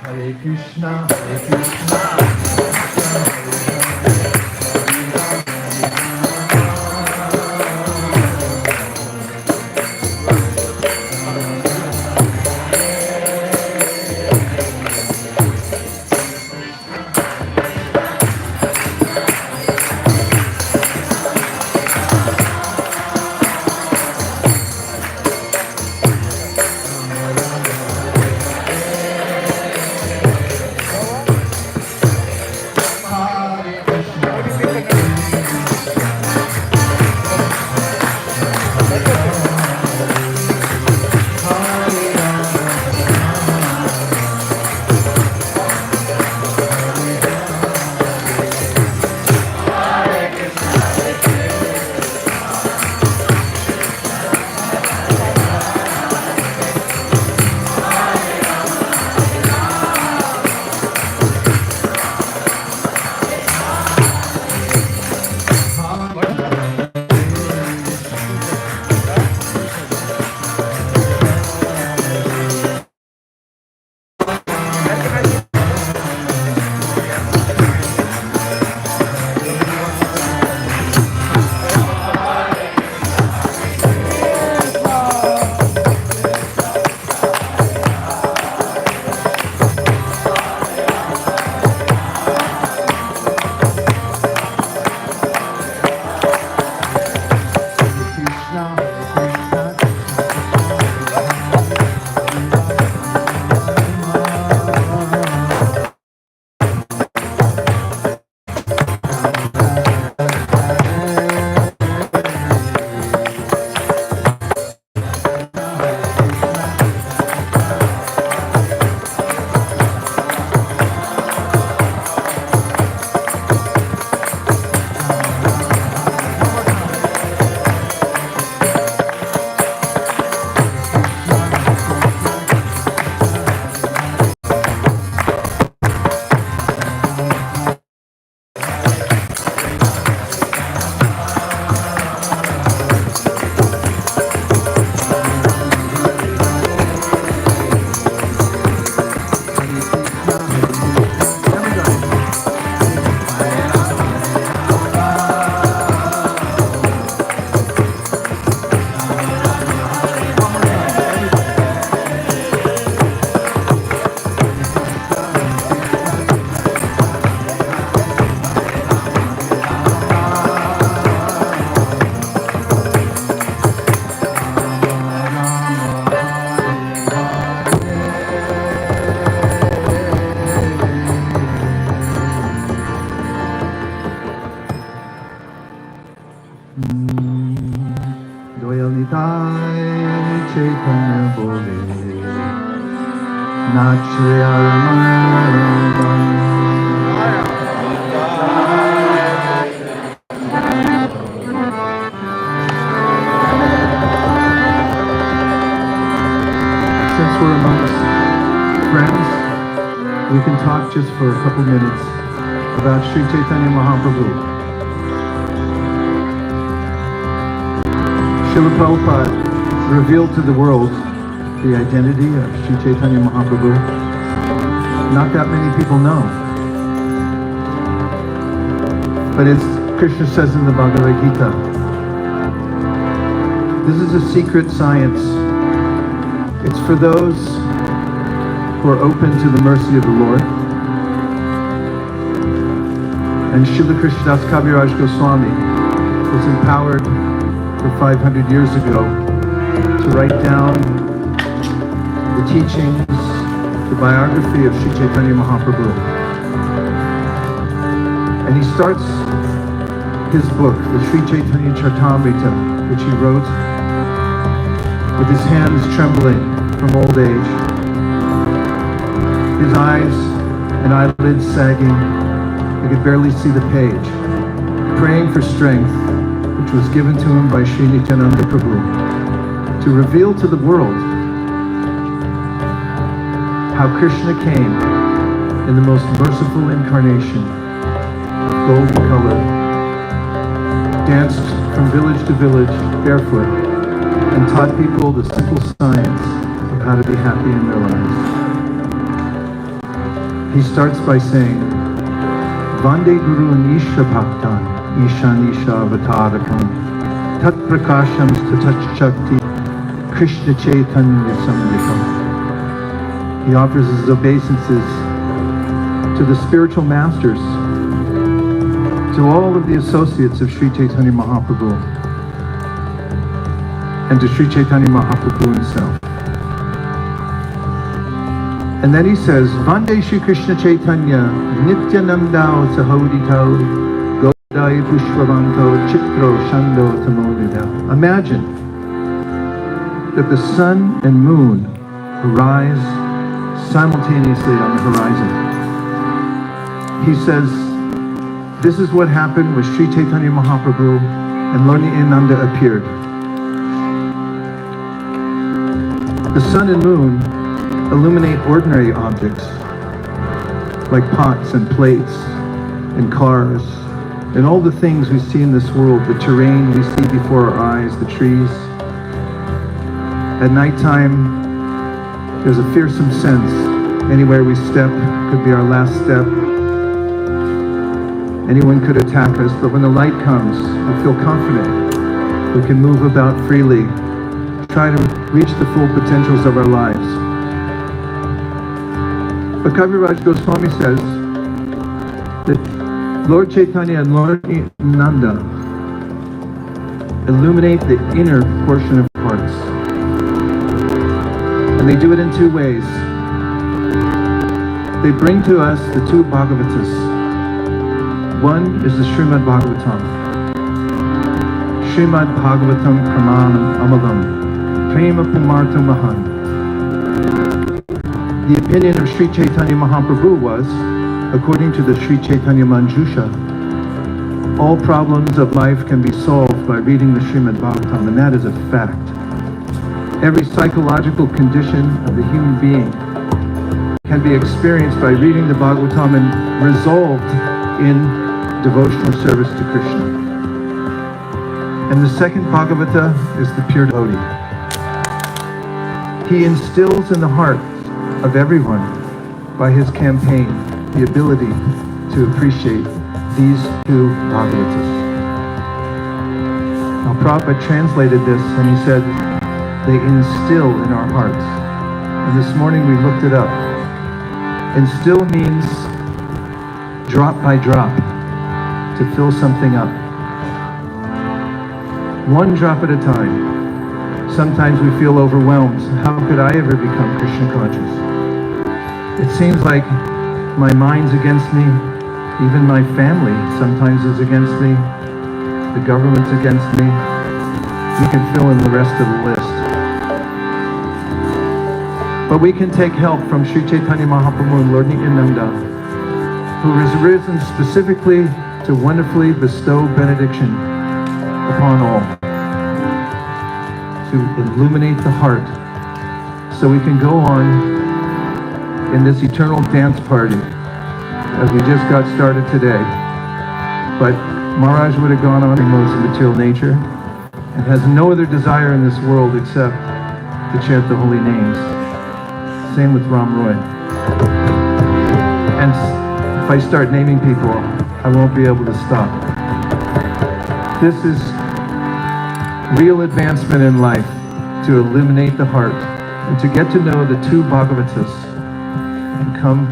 Hare Krishna, Hare Krishna. Since we're amongst friends, we can talk just for a couple minutes about Sri Chaitanya Mahaprabhu. Srila Prabhupada revealed to the world the identity of Sri Chaitanya Mahaprabhu. Not that many people know. But as Krishna says in the Bhagavad Gita, this is a secret science. It's for those who are open to the mercy of the Lord. And Srila Krishnadas Kaviraj Goswami was empowered for 500 years ago to write down the teachings, the biography of Sri Chaitanya Mahaprabhu. And he starts his book, the Sri Chaitanya Charitamrita, which he wrote with his hands trembling from old age, his eyes and eyelids sagging. He could barely see the page, praying for strength, which was given to him by Sri Nityananda Prabhu, to reveal to the world how Krishna came in the most merciful incarnation, golden color, danced from village to village barefoot, and taught people the simple science of how to be happy in their lives. he starts by saying, Vande Guru Nisha Bhaktan, Isha Avatarakam, Tat Prakasham Tat Shakti, Krishna Chaitanya Samvikam. He offers his obeisances to the spiritual masters, to all of the associates of Sri Chaitanya Mahaprabhu, and to Sri Chaitanya Mahaprabhu himself. And then he says, Vande Shri Krishna Chaitanya, Nityanandao Sahoditao, Godai Pushpavanto, Chitro Shando Tamodida. Imagine that the sun and moon arise simultaneously on the horizon. He says, this is what happened with Sri Chaitanya Mahaprabhu and Lord Nityananda appeared. The sun and moon illuminate ordinary objects like pots and plates and cars and all the things we see in this world, the terrain we see before our eyes, the trees. At nighttime, there's a fearsome sense. Anywhere we step could be our last step. Anyone could attack us, but when the light comes, we feel confident. We can move about freely, try to reach the full potentials of our lives. But Kaviraj Goswami says that Lord Chaitanya and Lord Nanda illuminate the inner portion of our hearts. And they do it in two ways. They bring to us the two Bhagavatas. One is the Srimad Bhagavatam. Srimad Bhagavatam Pramanam Amalam Prema Pumartha Mahan. The opinion of Sri Chaitanya Mahaprabhu was, according to the Sri Chaitanya Manjusha, all problems of life can be solved by reading the Srimad Bhagavatam, and that is a fact. Every psychological condition of the human being can be experienced by reading the Bhagavatam and resolved in devotional service to Krishna. And the second Bhagavata is the pure devotee. He instills in the heart of everyone by his campaign the ability to appreciate these two Bhagavatas. Now Prabhupada translated this and he said, they instill in our hearts. And this morning we looked it up. Instill means drop by drop, to fill something up. One drop at a time. Sometimes we feel overwhelmed. How could I ever become Krishna conscious? It seems like my mind's against me. Even my family sometimes is against me. The government's against me. We can fill in the rest of the list. But we can take help from Sri Chaitanya Mahaprabhu and Lord Nityananda, who has risen specifically to wonderfully bestow benediction upon all, to illuminate the heart, so we can go on in this eternal dance party, as we just got started today. But Maharaj would have gone on in most material nature, and has no other desire in this world except to chant the holy names. Same with Ram Roy. And if I start naming people, I won't be able to stop. This is real advancement in life, to illuminate the heart and to get to know the two Bhagavatas and come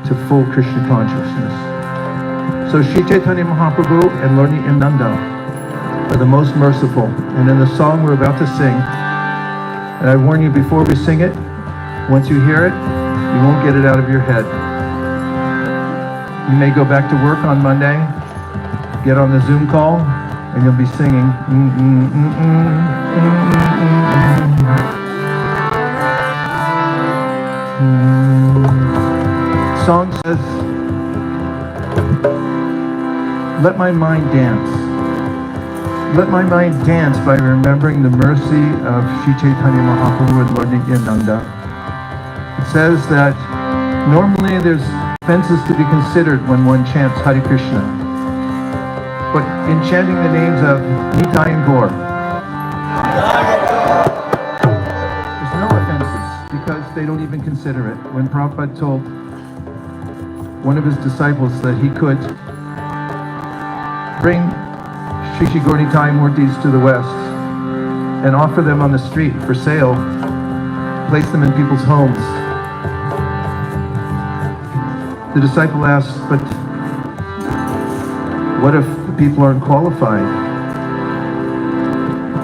to full Krishna consciousness. So Sri Chaitanya Mahaprabhu and Lord Nityananda are the most merciful. And in the song we're about to sing, and I warn you before we sing it, once you hear it, you won't get it out of your head. You may go back to work on Monday, get on the Zoom call, and you'll be singing. Song says, let my mind dance. Let my mind dance by remembering the mercy of Sri Chaitanya Mahaprabhu and Lord Nityananda. It says that normally there's offenses to be considered when one chants Hare Krishna. But in chanting the names of Nitai and Gaur, there's no offenses because they don't even consider it. When Prabhupada told one of his disciples that he could bring Shri Shri Gaura Nitai Murtis to the West and offer them on the street for sale, place them in people's homes. The disciple asked, but what if the people aren't qualified?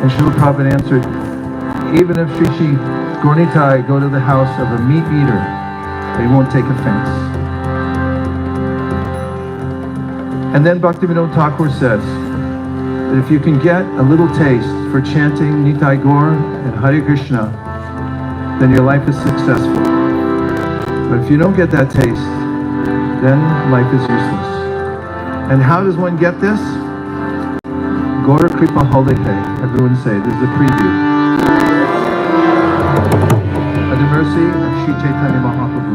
And Srila Prabhupada answered, even if Shri Shri Gaura Nitai go to the house of a meat eater, they won't take offense. And then Bhaktivinoda Thakur says that if you can get a little taste for chanting Nitai Gaur and Hare Krishna, then your life is successful. But if you don't get that taste, then life is useless. And how does one get this? Gaura Kripa Holiday. Everyone say, this is a preview. At the mercy of Sri Chaitanya Mahaprabhu.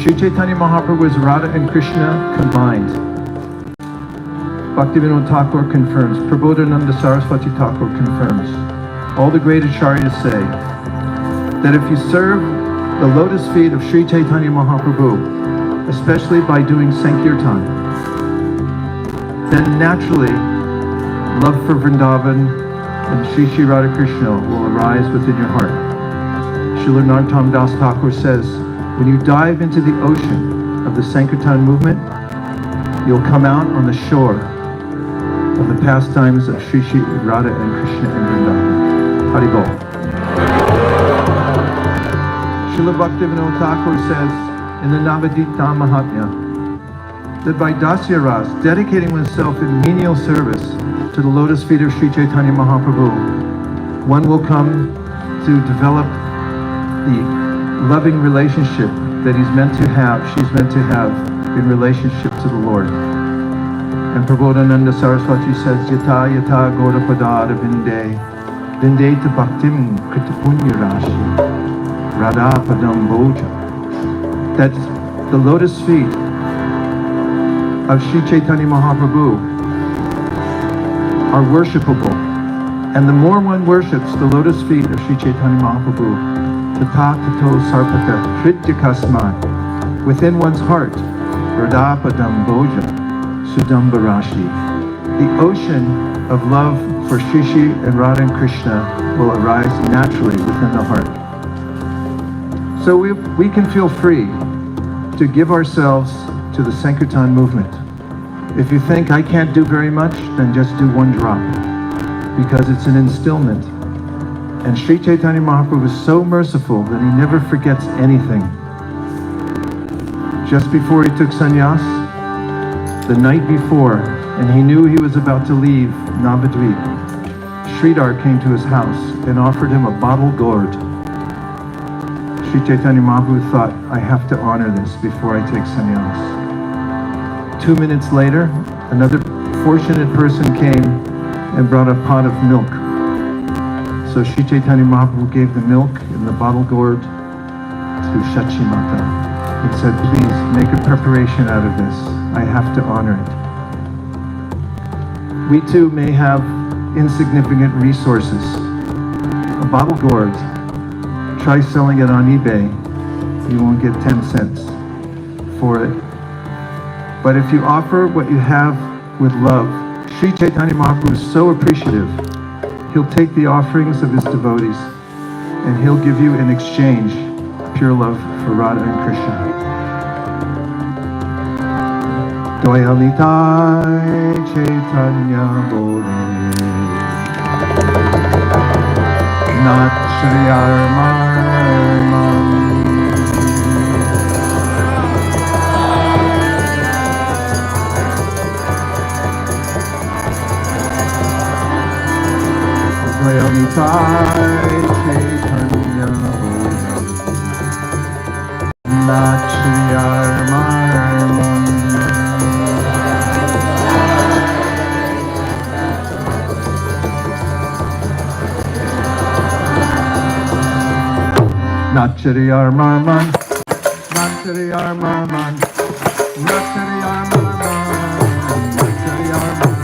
Sri Chaitanya Mahaprabhu is Radha and Krishna combined. Bhaktivinoda Thakur confirms. Prabodhananda Saraswati Thakur confirms. All the great acharyas say that if you serve the lotus feet of Sri Chaitanya Mahaprabhu, especially by doing Sankirtan, then naturally love for Vrindavan and Sri Sri Radha Krishna will arise within your heart. Srila Narottam Das Thakur says, when you dive into the ocean of the Sankirtan movement, you'll come out on the shore of the pastimes of Sri Sri Radha and Krishna and Vrindavan. Haribol. Srila Bhaktivinoda Thakur says in the Navadita Mahatmya that by Dasya Ras, dedicating oneself in menial service to the lotus feet of Sri Chaitanya Mahaprabhu, one will come to develop the loving relationship that he's meant to have, she's meant to have in relationship to the Lord. And Prabodhananda Saraswati says, Yata Yata Gaura Padara Vinde, Vinde to Bhaktim Kritapunya Rashi, Radha Padam Boja. That the lotus feet of Sri Chaitanya Mahaprabhu are worshipable. And the more one worships the lotus feet of Sri Chaitanya Mahaprabhu, Tata Tato Sarpata Hridya Kasmat, within one's heart, Radhapadam Boja, Sudamba Rashi, the ocean of love for Shri Shri and Radha and Krishna will arise naturally within the heart. So we can feel free to give ourselves to the Sankirtan movement. If you think I can't do very much, then just do one drop, because it's an instillment. And Sri Chaitanya Mahaprabhu is so merciful that he never forgets anything. Just before he took sannyas, the night before, and he knew he was about to leave Navadvip, Sridhar came to his house and offered him a bottle gourd. Sri Chaitanya Mahaprabhu thought, I have to honor this before I take sannyas. 2 minutes later, another fortunate person came and brought a pot of milk. So Sri Chaitanya Mahaprabhu gave the milk in the bottle gourd to Shachi Mata and said, please make a preparation out of this. I have to honor it. We too may have insignificant resources. A bottle gourd, try selling it on eBay. You won't get 10 cents for it. But if you offer what you have with love, Sri Chaitanya Mahaprabhu is so appreciative. He'll take the offerings of his devotees and he'll give you in exchange pure love for Radha and Krishna. Doyal Nitai Chaitanya Bole Nat Shri Arman Doyal Nitai Chaitanya Bole Nat Shri Arman Nachari Arman, Nachari Arman, Nachari Arman, Nachari Arman.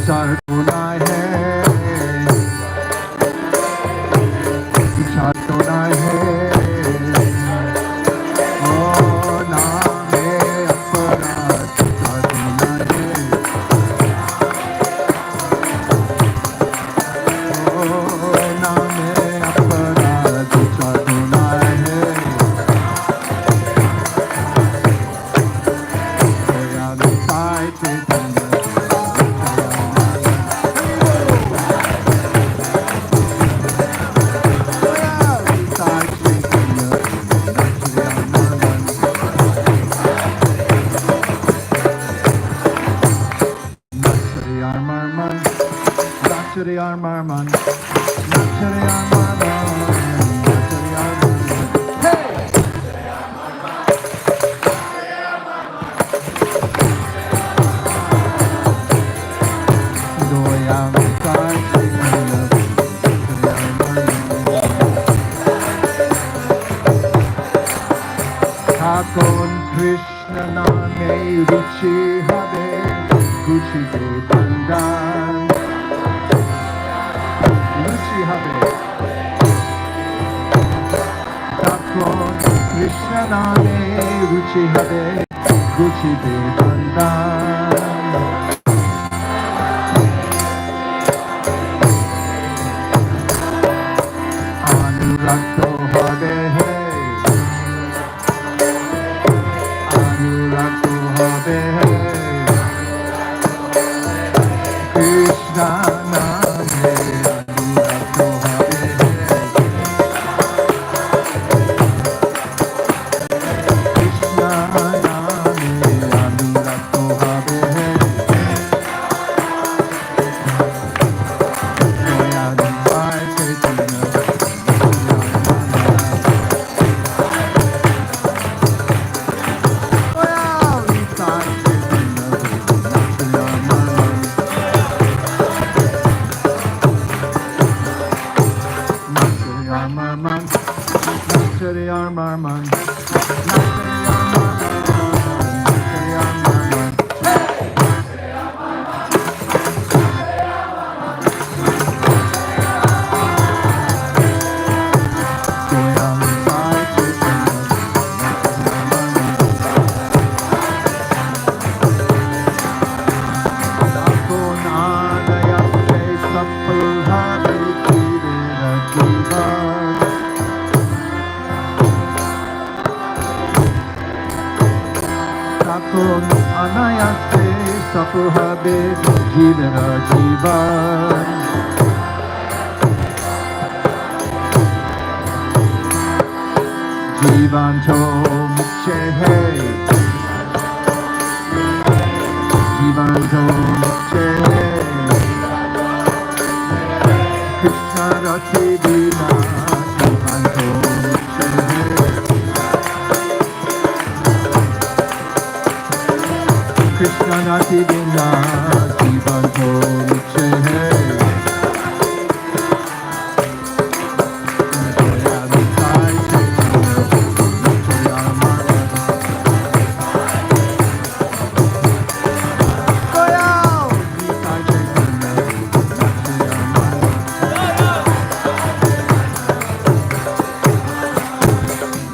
विचार तो ना है, विचार तो ना है, ओ नाम है अपराध, विचार तो ना है, ओ नाम है अपराध, विचार तो ना है, गया विचार चैतन्य Nachari Armarman, Nachari Armarman, Nachari Armarman. Hey! Goyam Sai Chaitanya, Nachari Armarman. Hakon Krishna Name Ruchi Habe, Ruchi De Bandan. Krishna Name Ruchi Habe, Ruchi De Bandan. Anuragto Habe, Anuragto Habe, Krishna Name Anuragto Habe. Nachari Armarman, Nachari Armarman, Goyam Sai Chaitanya, Nakon Adayaste Sapulhari Kirena Jivan. Nakon Anayaste Sapulhari Kirena Jivan. Jivan to mukhe hai, Jivan to mukhe hai, Krishna rati bina, Jivan to mukhe hai, Krishna rati bina, Jivan to mukhe hai.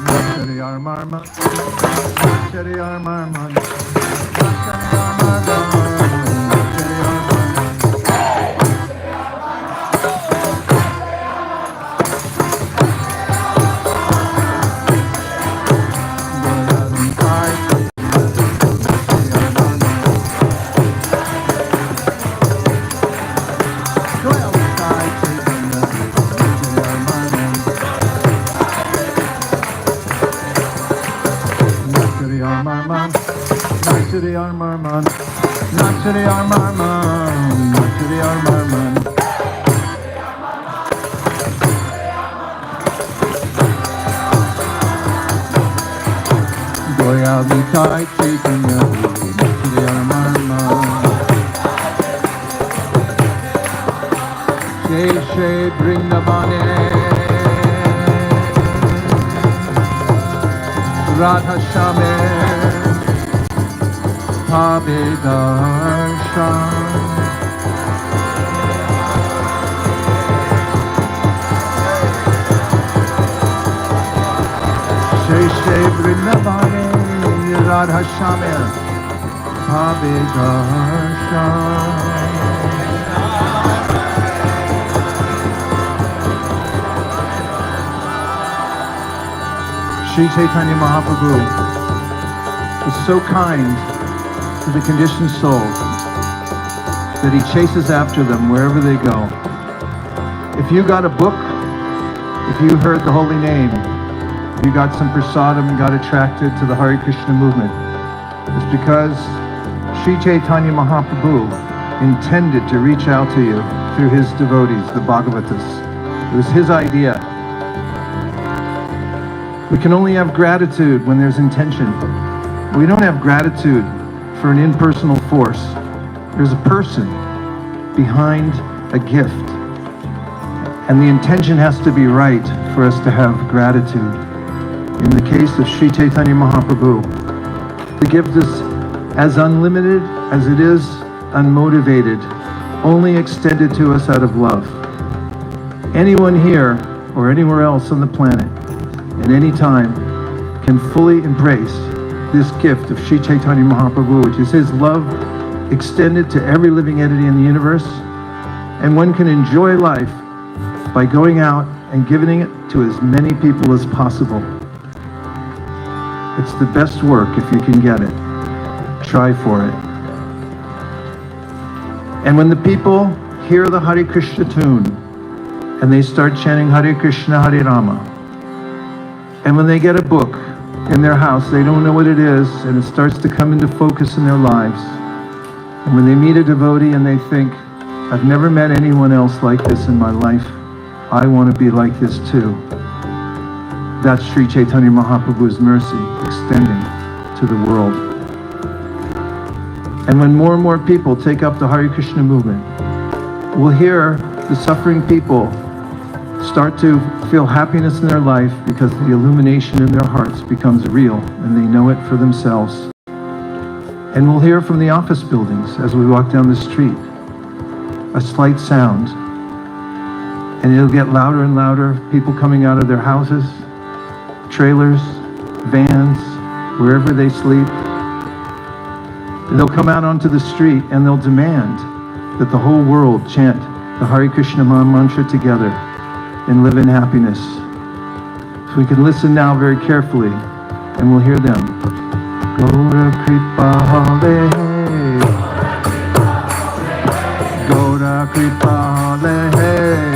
Nachari Armarman, Nachari Armarman, Nachari Armarman. Goyam Sai Chaitanya, Goyam Sai Chaitanya, Nachari Armarman. Nachari Armarman, Nachari Armarman, Nachari Armarman, Nachari Armarman. Goyam Sai Chaitanya, Nachari Armarman. Jai Shri Vrindavane, Radha Shame, Bhave Darshan. Labane Radha Shame Habe Dasha Sri Chaitanya Mahaprabhu was so kind to the conditioned souls that he chases after them wherever they go. If you got a book, if you heard the holy name, if you got some prasadam and got attracted to the Hare Krishna movement, it's because Sri Chaitanya Mahaprabhu intended to reach out to you through his devotees, the Bhagavatas. It was his idea. We can only have gratitude when there's intention. We don't have gratitude for an impersonal force. There's a person behind a gift. And the intention has to be right for us to have gratitude. In the case of Sri Chaitanya Mahaprabhu, the gift is as unlimited as it is unmotivated, only extended to us out of love. Anyone here or anywhere else on the planet at any time can fully embrace this gift of Sri Chaitanya Mahaprabhu, which is his love extended to every living entity in the universe. And one can enjoy life by going out and giving it to as many people as possible. It's the best work if you can get it. Try for it. And when the people hear the Hare Krishna tune and they start chanting Hare Krishna, Hare Rama, and when they get a book in their house, they don't know what it is, and it starts to come into focus in their lives. And when they meet a devotee and they think, I've never met anyone else like this in my life, I want to be like this too. That's Sri Chaitanya Mahaprabhu's mercy extending to the world. And when more and more people take up the Hare Krishna movement, we'll hear the suffering people start to feel happiness in their life because the illumination in their hearts becomes real and they know it for themselves. And we'll hear from the office buildings as we walk down the street a slight sound, and it'll get louder and louder, people coming out of their houses, trailers, vans, wherever they sleep. They'll come out onto the street and they'll demand that the whole world chant the Hare Krishna mantra together and live in happiness. So we can listen now very carefully and we'll hear them. Gaura Kripa Hale, Gaura Kripa Hale,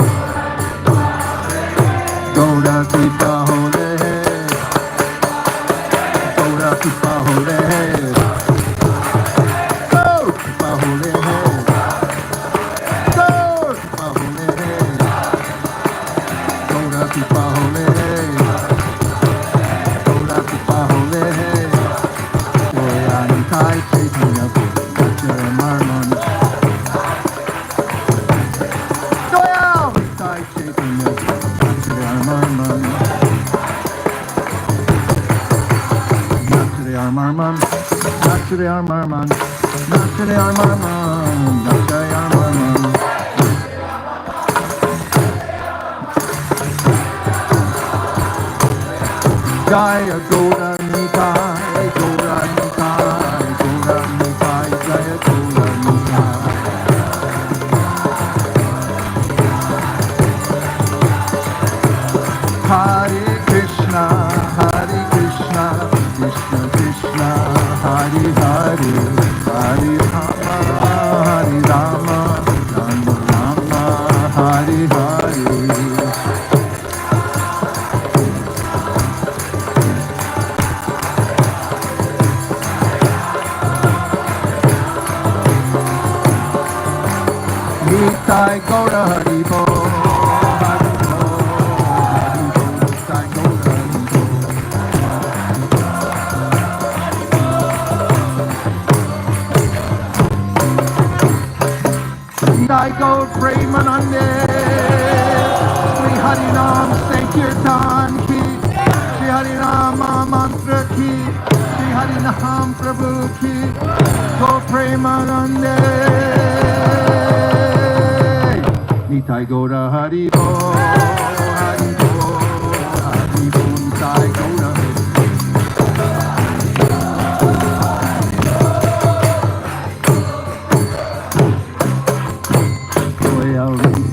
Gaura Kripa Hale, Gaura Kripa Hale, Gaura Kripa Hale, Gaura Kripa Hale, Gaura Kripa Hale, Goyantai Chaitanya Guru Marman, Goyantai Chaitanya Guru Marman, Nachare Marman, Nachare Marman, Nachare Marman, Nachare Marman. Jaya Gaura Nitai, Gaura Nitai, Gaura Nitai, Jaya Gaura Nitai. Hare Krishna, Krishna Krishna, Hare Hare, Hare Rama, Hare Rama, Rama Rama, Hare Hare. Nitai Gaura Hari Bo, Hari Bo, Hari Bo, Nitai Gaura Hari Bo. Nitai Gaura Premanande, Sri Hari Nam Sankirtan Ki, Sri Hari Rama Mantra Ki, Sri Hari Nam Prabhu Ki, Gaura Premanande. Nitai Gaura Hari Bo, Hari Bo, Hari Bo, Nitai Gaura Hari Bo.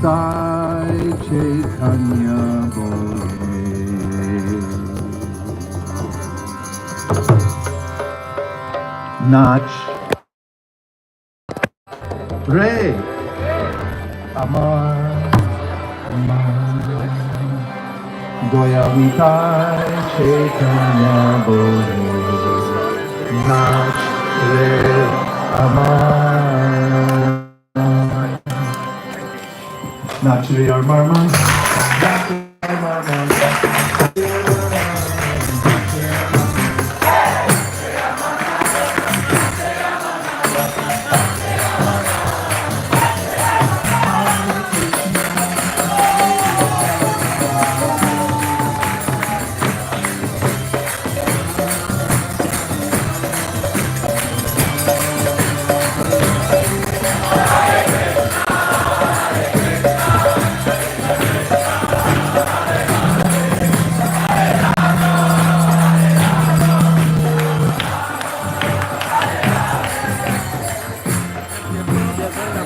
Sai Chaitanya Bole. Nach Re Amar Amar Doyamitai Chaitanya Bole. Nach Re Amar Nach Re Amar Nach Re Amar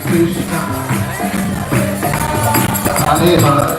Krishna Hare Hare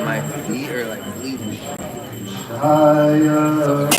My feet are like bleeding. Jaya